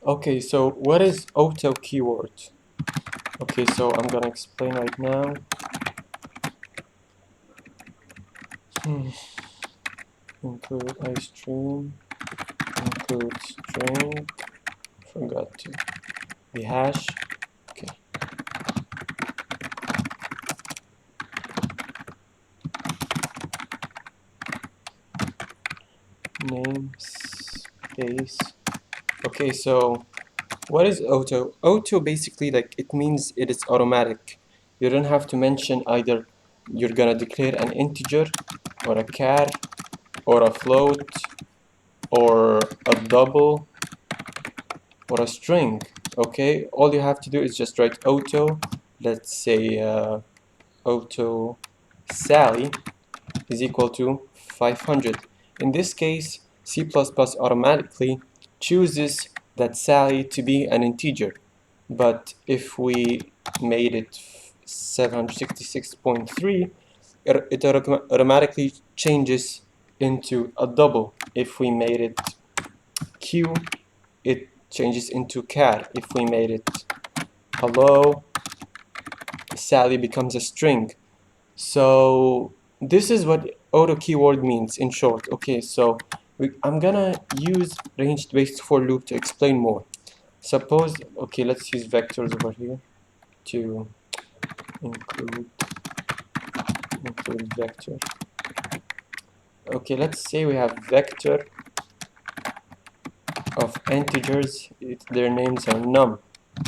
Okay, so what is auto keyword? Okay, so I'm gonna explain right now. Include iStream, include string, forgot to the hash. Okay. Namespace. Okay, so what is auto? Auto basically, like, it means it is automatic. You don't have to mention either you're gonna declare an integer or a char or a float or a double or a string. Okay, all you have to do is just write auto. Let's say auto Sally is equal to 500. In this case, C++ automatically chooses that Sally to be an integer. But if we made it 766.3, it automatically changes into a double. If we made it Q, it changes into char. If we made it hello, Sally becomes a string. So this is what auto keyword means in short. Okay, so I'm gonna use ranged based for loop to explain more. Suppose, okay, let's use vectors over here to include vector. Okay, let's say we have vector of integers. Their names are num.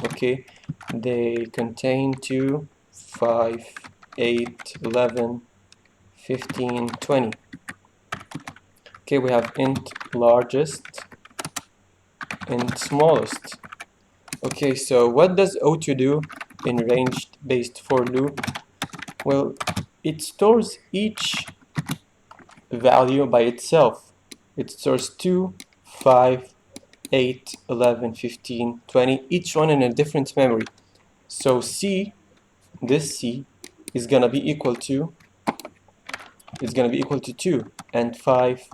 Okay, they contain 2, 5, 8, 11, 15, 20. Okay, we have int largest, int smallest. Okay, so what does auto do in ranged based for loop? Well, it stores each value by itself. It stores 2, 5, 8, 11, 15, 20, each one in a different memory. So C, this C, is gonna be equal to 2 and 5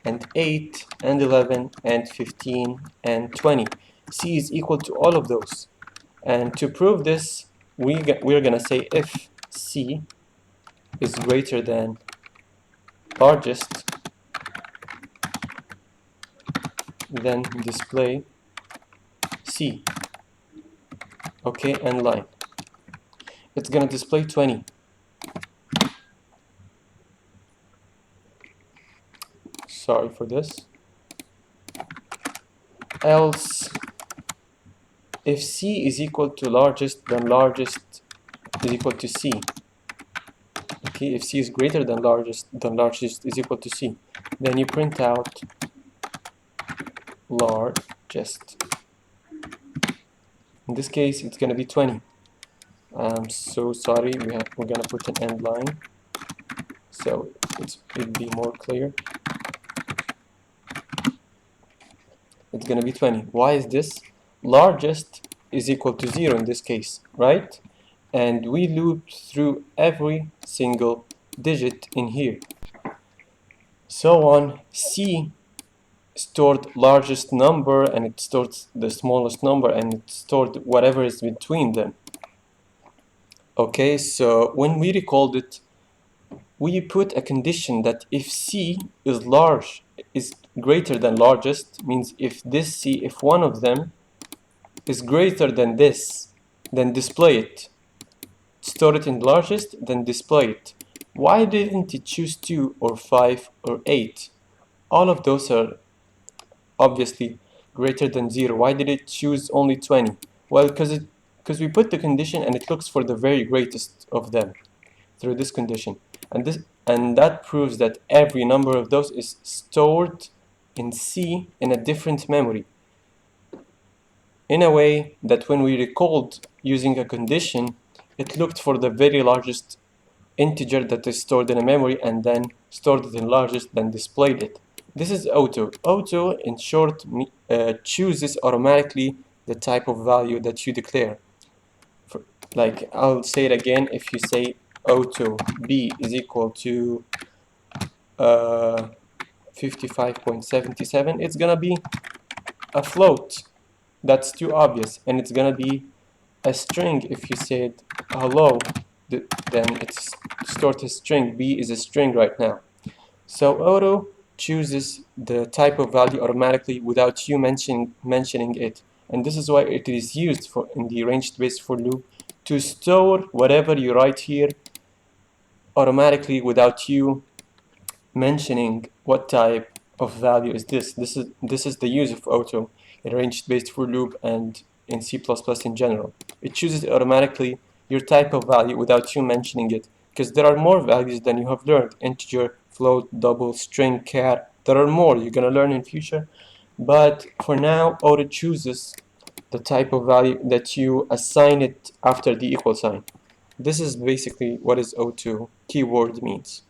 and 8 and 11 and 15 and 20. C is equal to all of those. And to prove this, we're gonna say if C is greater than largest, then display C. Okay, and line. It's gonna display 20. Sorry for this. Else, if C is equal to largest, then largest is equal to C. Okay, if C is greater than largest is equal to C. Then you print out largest. In this case, it's gonna be 20. I'm so sorry, we're gonna put an end line so it'd be more clear. It's gonna be 20. Why is this? Largest is equal to 0 in this case, right? And we looped through every single digit in here. So on C stored largest number, and it stored the smallest number, and it stored whatever is between them. Okay, so when we recalled it, we put a condition that if C is greater than largest, means if this C, if one of them is greater than this, then display it. Store it in largest, then display it. Why didn't it choose 2 or 5 or 8? All of those are obviously greater than 0. Why did it choose only 20? Well, because we put the condition and it looks for the very greatest of them through this condition. And that proves that every number of those is stored in C in a different memory, in a way that when we recalled using a condition, it looked for the very largest integer that is stored in a memory and then stored it in largest, then displayed it. This is auto. Auto, in short, chooses automatically the type of value that you declare. Like, I'll say it again. If you say auto b is equal to 55.77, it's gonna be a float. That's too obvious, and it's gonna be a string. If you said hello, then it's stored as string. B is a string right now. So auto chooses the type of value automatically without you mentioning it. And this is why it is used for in the ranged base for loop to store whatever you write here automatically without you mentioning what type of value is this. This is the use of auto in ranged based for loop and in C++ in general. It chooses automatically your type of value without you mentioning it, because there are more values than you have learned: integer, float, double, string, char. There are more you're gonna learn in future, but for now auto chooses the type of value that you assign it after the equal sign. This is basically what is auto keyword means.